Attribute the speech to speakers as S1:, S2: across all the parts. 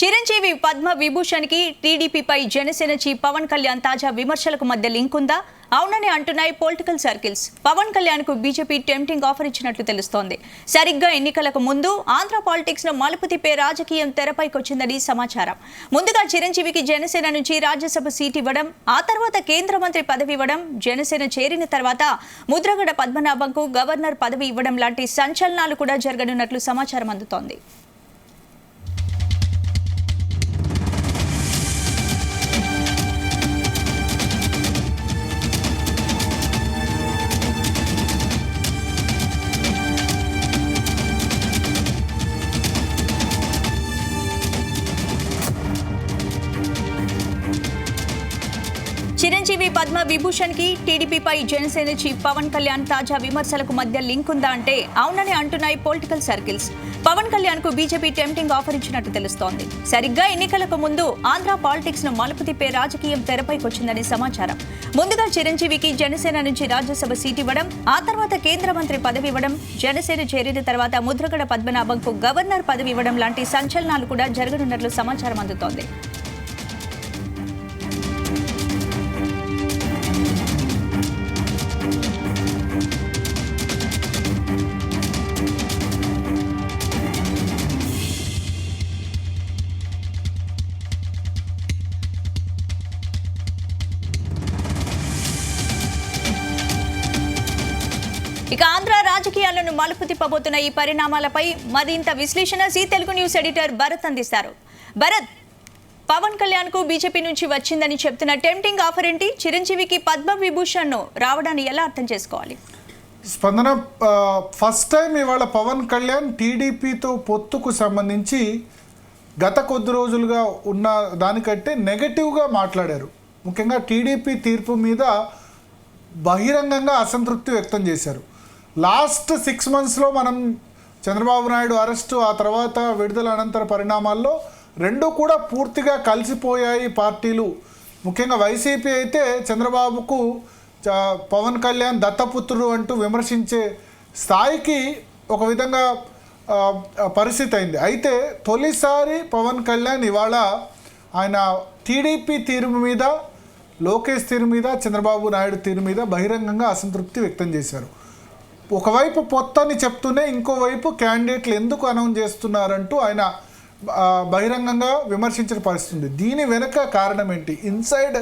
S1: చిరంజీవి పద్మ విభూషణ్ కి టీడీపీపై జనసేన చీఫ్ పవన్ కళ్యాణ్ తాజా విమర్శలకు మధ్య లింక్ ఉందా? అవునని అంటున్నాయి పొలిటికల్ సర్కిల్స్. పవన్ కళ్యాణ్ కు బీజేపీ టెంప్టింగ్ ఆఫర్ ఇచ్చినట్లు తెలుస్తోంది. సరిగ్గా ఎన్నికలకు ముందు ఆంధ్ర పాలిటిక్స్ లో మలుపు తిప్పే రాజకీయం తెరపైకొచ్చిందని సమాచారం. ముందుగా చిరంజీవికి జనసేన నుంచి రాజ్యసభ సీట్ ఇవ్వడం, ఆ తర్వాత కేంద్ర మంత్రి పదవి ఇవ్వడం, జనసేన చేరిన తర్వాత ముద్రగడ పద్మనాభంకు గవర్నర్ పదవి ఇవ్వడం లాంటి సంచలనాలు కూడా జరగనున్నట్లు సమాచారం అందుతోంది. చిరంజీవి పద్మ విభూషణ్ కి టీడీపీపై జనసేన చీఫ్ పవన్ కళ్యాణ్ తాజా విమర్శలకు మధ్య లింక్ ఉందా అంటే అవునని అంటున్నాయి పొలిటికల్ సర్కిల్స్. పవన్ కళ్యాణ్ కు బీజేపీ టెంప్టింగ్ ఆఫర్ ఇచ్చినట్టు తెలుస్తోంది. సరిగ్గా ఎన్నికలకు ముందు ఆంధ్ర పాలిటిక్స్ ను మలుపు తిప్పే రాజకీయం తెరపైకొచ్చిందని సమాచారం. ముందుగా చిరంజీవికి జనసేన నుంచి రాజ్యసభ సీట్ ఇవ్వడం, ఆ తర్వాత కేంద్ర మంత్రి పదవి ఇవ్వడం, జనసేన చేరిన తర్వాత ముద్రగడ పద్మనాభంకు గవర్నర్ పదవి ఇవ్వడం లాంటి సంచలనాలు కూడా జరగనున్నట్లు సమాచారం అందుతోంది. ఇక ఆంధ్ర రాజకీయాలను మలుపు తిప్పబోతున్న ఈ పరిణామాలపై మరింత విశ్లేషణ జీ తెలుగు న్యూస్ ఎడిటర్ భరత్ అందిస్తారు. భరత్, పవన్ కళ్యాణ్ కు బీజేపీ నుంచి వచ్చిందని చెప్తున్న టెంప్టింగ్ ఆఫర్ ఏంటి? చిరంజీవికి పద్మ విభూషణ్ రావడాన్ని ఎలా అర్థం చేసుకోవాలి?
S2: స్పందన, ఫస్ట్ టైం ఇవాళ పవన్ కళ్యాణ్ టీడీపీతో పొత్తుకు సంబంధించి గత కొద్ది రోజులుగా ఉన్న దానికంటే నెగటివ్గా మాట్లాడారు. ముఖ్యంగా టీడీపీ తీర్పు మీద బహిరంగంగా అసంతృప్తి వ్యక్తం చేశారు. లాస్ట్ 6 monthsలో మనం చంద్రబాబు నాయుడు అరెస్టు, ఆ తర్వాత విడుదల అనంతర పరిణామాల్లో రెండూ కూడా పూర్తిగా కలిసిపోయాయి పార్టీలు. ముఖ్యంగా వైసీపీ అయితే చంద్రబాబుకు పవన్ కళ్యాణ్ దత్తపుత్రుడు అంటూ విమర్శించే స్థాయికి ఒక విధంగా పరిస్థితి అయింది. అయితే తొలిసారి పవన్ కళ్యాణ్ ఇవాళ ఆయన టీడీపీ తీరు మీద, లోకేష్ తీరు మీద, చంద్రబాబు నాయుడు తీరు మీద బహిరంగంగా అసంతృప్తి వ్యక్తం చేశారు. ఒకవైపు పొత్తని చెప్తూనే ఇంకోవైపు క్యాండిడేట్లు ఎందుకు అనౌన్స్ చేస్తున్నారంటూ ఆయన బహిరంగంగా విమర్శించిన పరిస్థితి. దీని వెనుక కారణం ఏంటి? ఇన్సైడ్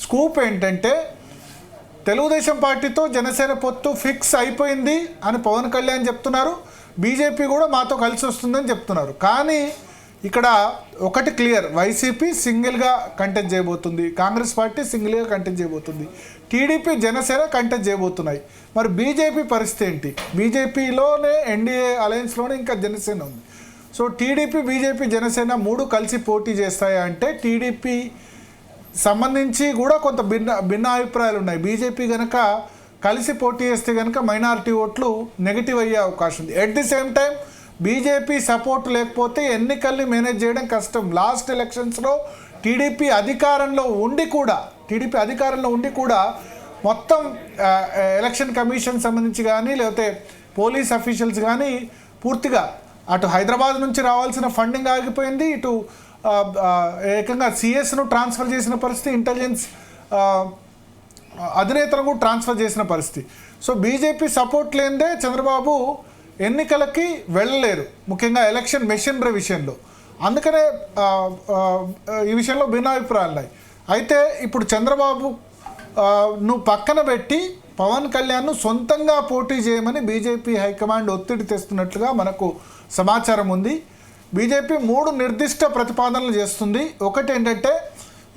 S2: స్కూప్ ఏంటంటే తెలుగుదేశం పార్టీతో జనసేన పొత్తు ఫిక్స్ అయిపోయింది అని పవన్ కళ్యాణ్ చెప్తున్నారు. బీజేపీ కూడా మాతో కలిసి వస్తుందని చెప్తున్నారు. కానీ ఇక్కడ ఒకటి క్లియర్, వైసీపీ సింగిల్గా కంటెస్ట్ చేయబోతుంది, కాంగ్రెస్ పార్టీ సింగిల్గా కంటెస్ట్ చేయబోతుంది, టీడీపీ జనసేన కంటెస్ట్ చేయబోతున్నాయి. మరి బీజేపీ పరిస్థితి ఏంటి? బీజేపీలోనే ఎన్డీఏ అలయన్స్లోనే ఇంకా జనసేన ఉంది. సో టీడీపీ, బీజేపీ, జనసేన మూడు కలిసి పోటీ చేస్తాయి అంటే టీడీపీ సంబంధించి కూడా కొంత భిన్న అభిప్రాయాలు ఉన్నాయి. బీజేపీ కనుక కలిసి పోటీ చేస్తే కనుక మైనారిటీ ఓట్లు నెగిటివ్ అయ్యే అవకాశం ఉంది. At the same time BJP support లేకపోతే ఎన్నికల్ని మేనేజ్ చేయడం కష్టం. లాస్ట్ ఎలక్షన్స్లో టీడీపీ అధికారంలో ఉండి కూడా మొత్తం ఎలక్షన్ కమిషన్ సంబంధించి కానీ, లేకపోతే పోలీస్ అఫీషియల్స్ కానీ పూర్తిగా అటు హైదరాబాద్ నుంచి రావాల్సిన ఫండింగ్ ఆగిపోయింది, ఇటు ఏకంగా సిఎస్ను ట్రాన్స్ఫర్ చేసిన పరిస్థితి, ఇంటెలిజెన్స్ అధినేతలను కూడా ట్రాన్స్ఫర్ చేసిన పరిస్థితి. సో బీజేపీ సపోర్ట్ లేనిదే చంద్రబాబు ఎన్నికలకి వెళ్ళలేరు, ముఖ్యంగా ఎలక్షన్ మెషినరీ విషయంలో. అందుకనే ఈ విషయంలో భిన్నాభిప్రాయాలు ఉన్నాయి. అయితే ఇప్పుడు చంద్రబాబు నువ్వు పక్కన పెట్టి పవన్ కళ్యాణ్ను సొంతంగా పోటీ చేయమని బీజేపీ హైకమాండ్ ఒత్తిడి తెస్తున్నట్లుగా మనకు సమాచారం ఉంది. బీజేపీ 3 నిర్దిష్ట ప్రతిపాదనలు చేస్తుంది. ఒకటి ఏంటంటే,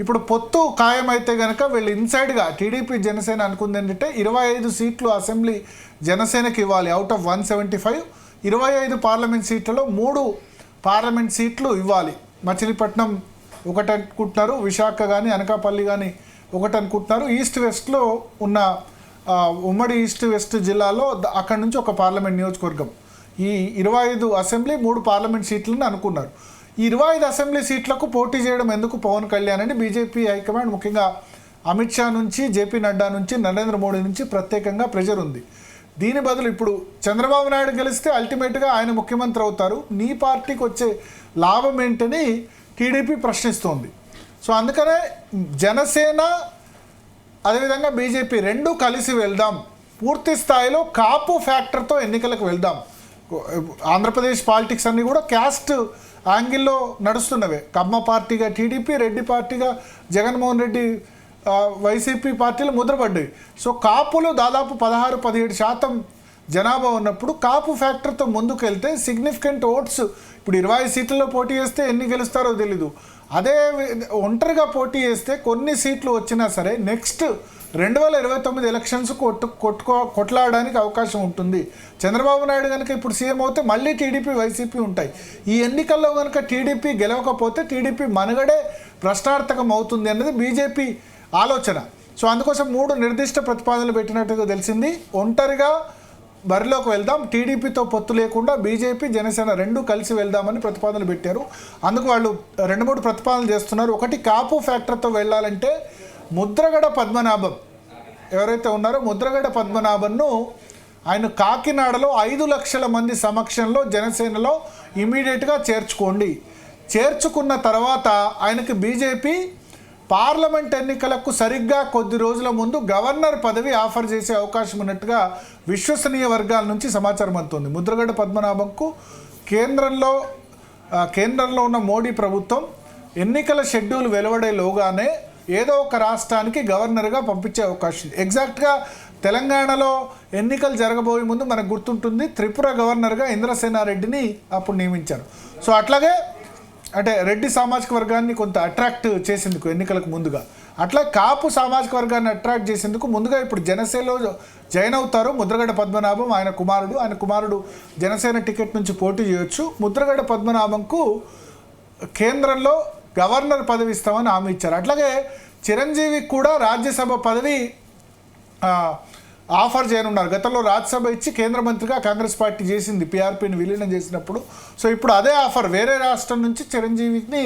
S2: ఇప్పుడు పొత్తు ఖాయమైతే కనుక వీళ్ళు ఇన్సైడ్గా టీడీపీ జనసేన అనుకుంది ఏంటంటే 25 సీట్లు అసెంబ్లీ జనసేనకి ఇవ్వాలి అవుట్ ఆఫ్ 175. 25 పార్లమెంట్ సీట్లలో 3 పార్లమెంట్ సీట్లు ఇవ్వాలి. మచిలీపట్నం ఒకటి అనుకుంటున్నారు, విశాఖ కానీ అనకాపల్లి కానీ ఒకటి అనుకుంటున్నారు. ఈస్ట్ వెస్ట్లో ఉన్న ఉమ్మడి ఈస్ట్ వెస్ట్ జిల్లాలో అక్కడి నుంచి ఒక పార్లమెంట్ నియోజకవర్గం. ఈ 25 అసెంబ్లీ 3 పార్లమెంట్ సీట్లను అనుకున్నారు. ఈ 25 అసెంబ్లీ సీట్లకు పోటీ చేయడం ఎందుకు పవన్ కళ్యాణ్ అని బీజేపీ హైకమాండ్, ముఖ్యంగా అమిత్ షా నుంచి, జేపీ నడ్డా నుంచి, నరేంద్ర మోడీ నుంచి ప్రత్యేకంగా ప్రెషర్ ఉంది. దీని బదులు ఇప్పుడు చంద్రబాబు నాయుడు గెలిస్తే అల్టిమేట్గా ఆయన ముఖ్యమంత్రి అవుతారు, నీ పార్టీకి వచ్చే లాభం ఏంటని టీడీపీ ప్రశ్నిస్తోంది. సో అందుకనే జనసేన అదేవిధంగా బీజేపీ రెండూ కలిసి వెళ్దాం, పూర్తి స్థాయిలో కాపు ఫ్యాక్టర్తో ఎన్నికలకు వెళ్దాం. ఆంధ్రప్రదేశ్ పాలిటిక్స్ అన్నీ కూడా క్యాస్ట్ యాంగిల్లో నడుస్తున్నవే. కమ్మ పార్టీగా టీడీపీ, రెడ్డి పార్టీగా జగన్మోహన్ రెడ్డి, వైసీపీ పార్టీలు ముద్రపడ్డాయి. సో కాపులు దాదాపు 16-17% జనాభా ఉన్నప్పుడు కాపు ఫ్యాక్టర్తో ముందుకు వెళ్తే సిగ్నిఫికెంట్ ఓట్స్, ఇప్పుడు 20 సీట్లలో పోటీ చేస్తే ఎన్ని గెలుస్తారో తెలీదు. అదే ఒంటరిగా పోటీ చేస్తే కొన్ని సీట్లు వచ్చినా సరే నెక్స్ట్ 2029 ఎలక్షన్స్ కొట్లాడడానికి అవకాశం ఉంటుంది. చంద్రబాబు నాయుడు కనుక ఇప్పుడు సీఎం అవుతే మళ్ళీ టీడీపీ, వైసీపీ ఉంటాయి. ఈ ఎన్నికల్లో కనుక టీడీపీ గెలవకపోతే టీడీపీ మనుగడే ప్రశ్నార్థకం అవుతుంది అన్నది బీజేపీ ఆలోచన. సో అందుకోసం 3 నిర్దిష్ట ప్రతిపాదనలు పెట్టినట్టుగా తెలిసింది. ఒంటరిగా బరిలోకి వెళ్దాం, టీడీపీతో పొత్తు లేకుండా బీజేపీ, జనసేన రెండూ కలిసి వెళ్దామని ప్రతిపాదనలు పెట్టారు. అందుకు వాళ్ళు 2-3 ప్రతిపాదనలు చేస్తున్నారు. ఒకటి, కాపు ఫ్యాక్టర్తో వెళ్ళాలంటే ముద్రగడ పద్మనాభం ఎవరైతే ఉన్నారో ముద్రగడ పద్మనాభంను ఆయన కాకినాడలో 5 లక్షల మంది సమక్షంలో జనసేనలో ఇమీడియట్గా చేర్చుకోండి. చేర్చుకున్న తర్వాత ఆయనకి బీజేపీ పార్లమెంట్ ఎన్నికలకు సరిగ్గా కొద్ది రోజుల ముందు గవర్నర్ పదవి ఆఫర్ చేసే అవకాశం ఉన్నట్టుగా విశ్వసనీయ వర్గాల నుంచి సమాచారం అందుతుంది. ముద్రగడ పద్మనాభంకు కేంద్రంలో ఉన్న మోడీ ప్రభుత్వం ఎన్నికల షెడ్యూల్ వెలువడేలోగానే ఏదో ఒక రాష్ట్రానికి గవర్నర్గా పంపించే అవకాశం. ఎగ్జాక్ట్గా తెలంగాణలో ఎన్నికలు జరగబోయే ముందు మనకు గుర్తుంటుంది, త్రిపుర గవర్నర్గా ఇంద్రసేనారెడ్డిని అప్పుడు నియమించారు. సో అట్లాగే అంటే రెడ్డి సామాజిక వర్గాన్ని కొంత అట్రాక్ట్ చేసేందుకు ఎన్నికలకు ముందుగా, అట్లా కాపు సామాజిక వర్గాన్ని అట్రాక్ట్ చేసేందుకు ముందుగా ఇప్పుడు జనసేనలో జాయిన్ అవుతారు ముద్రగడ పద్మనాభం, ఆయన కుమారుడు జనసేన టికెట్ నుంచి పోటీ చేయొచ్చు. ముద్రగడ పద్మనాభంకు కేంద్రంలో గవర్నర్ పదవి ఇస్తామని హామీ ఇచ్చారు. అట్లాగే చిరంజీవికి కూడా రాజ్యసభ పదవి ఆఫర్ చేయనున్నారు. గతంలో రాజ్యసభ ఇచ్చి కేంద్ర మంత్రిగా కాంగ్రెస్ పార్టీ చేసింది, పీఆర్పీని విలీనం చేసినప్పుడు. సో ఇప్పుడు అదే ఆఫర్, వేరే రాష్ట్రం నుంచి చిరంజీవిని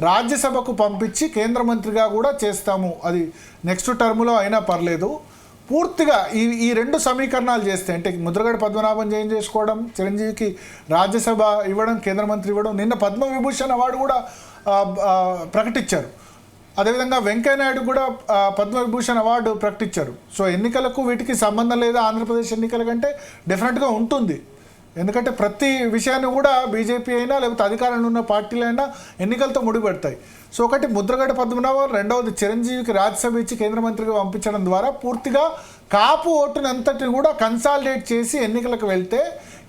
S2: రాజ్యసభకు పంపించి కేంద్ర మంత్రిగా కూడా చేస్తాము, అది నెక్స్ట్ టర్మ్లో అయినా పర్లేదు. పూర్తిగా ఈ 2 సమీకరణాలు చేస్తే, అంటే ముద్రగడ పద్మనాభం జాయిన్ చేసుకోవడం, చిరంజీవికి రాజ్యసభ ఇవ్వడం, కేంద్ర మంత్రి ఇవ్వడం, నిన్న పద్మవిభూషణ్ అవార్డు కూడా ప్రకటించారు. అదేవిధంగా వెంకయ్యనాయుడు కూడా పద్మవిభూషణ్ అవార్డు ప్రకటించారు. సో ఎన్నికలకు వీటికి సంబంధం లేదా ఆంధ్రప్రదేశ్ ఎన్నికల కంటే డెఫినెట్గా ఉంటుంది. ఎందుకంటే ప్రతి విషయాన్ని కూడా బీజేపీ అయినా లేకపోతే అధికారంలో ఉన్న పార్టీలైనా ఎన్నికలతో ముడిపెడతాయి. సో ఒకటి ముద్రగడ పద్మనాభం, రెండవది చిరంజీవికి రాజ్యసభ ఇచ్చి కేంద్ర మంత్రిగా పంపించడం ద్వారా పూర్తిగా కాపు ఓటునంతటిని కూడా కన్సాలిడేట్ చేసి ఎన్నికలకు వెళ్తే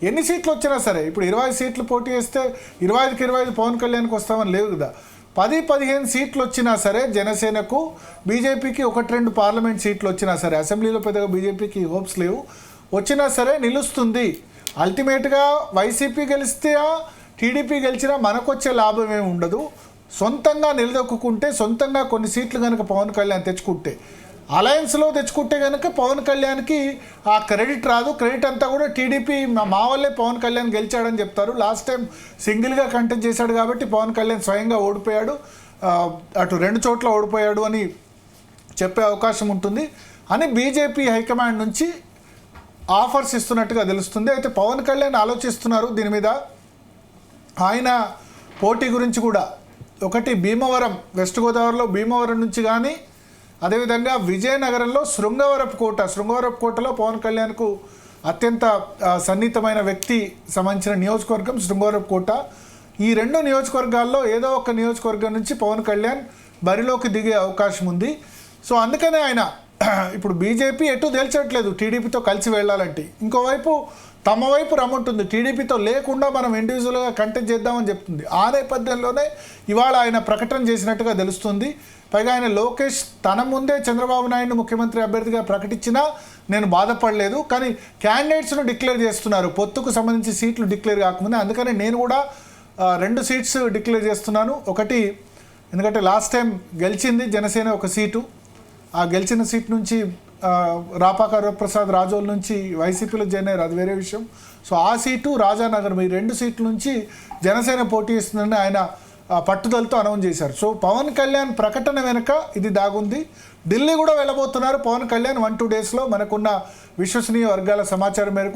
S2: ఎన్ని సీట్లు వచ్చినా సరే, ఇప్పుడు 20 సీట్లు పోటీ చేస్తే 25కి 25 పవన్ కళ్యాణ్కి వస్తామని లేవు కదా, 10-15 సీట్లు వచ్చినా సరే జనసేనకు, బీజేపీకి 1-2 పార్లమెంట్ సీట్లు వచ్చినా సరే, అసెంబ్లీలో పెద్దగా బీజేపీకి హోప్స్ లేవు, వచ్చినా సరే నిలుస్తుంది. అల్టిమేట్గా వైసీపీ గెలిస్తే టీడీపీ గెలిచినా మనకొచ్చే లాభం ఏమి ఉండదు. సొంతంగా నిలదొక్కుంటే, సొంతంగా కొన్ని సీట్లు కనుక పవన్ కళ్యాణ్ తెచ్చుకుంటే, అలయన్స్లో తెచ్చుకుంటే కనుక పవన్ కళ్యాణ్కి ఆ క్రెడిట్ రాదు. క్రెడిట్ అంతా కూడా టీడీపీ మా వల్లే పవన్ కళ్యాణ్ గెలిచాడని చెప్తారు. లాస్ట్ టైం సింగిల్గా కంటెస్ట్ చేశాడు కాబట్టి పవన్ కళ్యాణ్ స్వయంగా ఓడిపోయాడు, అటు 2 చోట్ల ఓడిపోయాడు అని చెప్పే అవకాశం ఉంటుంది అని బీజేపీ హైకమాండ్ నుంచి ఆఫర్స్ ఇస్తున్నట్టుగా తెలుస్తుంది. అయితే పవన్ కళ్యాణ్ ఆలోచిస్తున్నారు దీని మీద. ఆయన పోటీ గురించి కూడా ఒకటి భీమవరం, వెస్ట్ గోదావరిలో భీమవరం నుంచి కానీ, అదేవిధంగా విజయనగరంలో శృంగవరపు కోటలో పవన్ కళ్యాణ్కు అత్యంత సన్నిహితమైన వ్యక్తి సంబంధించిన నియోజకవర్గం శృంగవరపు కోట. ఈ 2 నియోజకవర్గాల్లో ఏదో ఒక నియోజకవర్గం నుంచి పవన్ కళ్యాణ్ బరిలోకి దిగే అవకాశం ఉంది. సో అందుకనే ఆయన ఇప్పుడు బీజేపీ ఎటు తేల్చట్లేదు టీడీపీతో కలిసి వెళ్ళాలంటే, ఇంకోవైపు తమ వైపు రమ్మంటుంది, టీడీపీతో లేకుండా మనం ఇండివిజువల్గా కంటెస్ట్ చేద్దామని చెప్తుంది. ఆ నేపథ్యంలోనే ఇవాళ ఆయన ప్రకటన చేసినట్టుగా తెలుస్తుంది. పైగా ఆయన లోకేష్ తన ముందే చంద్రబాబు నాయుడు ముఖ్యమంత్రి అభ్యర్థిగా ప్రకటించినా నేను బాధపడలేదు, కానీ క్యాండిడేట్స్ను డిక్లేర్ చేస్తున్నారు పొత్తుకు సంబంధించి సీట్లు డిక్లేర్ కాకముందే, అందుకని నేను కూడా 2 సీట్స్ డిక్లేర్ చేస్తున్నాను. ఒకటి, ఎందుకంటే లాస్ట్ టైం గెలిచింది జనసేన 1 సీటు, ఆ గెలిచిన సీట్ నుంచి రాపాక ప్రసాద్ రాజోల్ నుంచి వైసీపీలో జాయిన్ అయ్యారు, అది వేరే విషయం. సో ఆ సీటు, రాజానగరం, ఈ 2 సీట్ల నుంచి జనసేన పోటీ ఇస్తుందని ఆయన పట్టుదలతో అనౌన్స్ చేశారు. సో పవన్ కళ్యాణ్ ప్రకటన వెనుక ఇది దాగుంది. ఢిల్లీ కూడా వెళ్ళబోతున్నారు పవన్ కళ్యాణ్ 1-2 డేస్లో, మనకున్న విశ్వసనీయ వర్గాల సమాచారం మేరకు.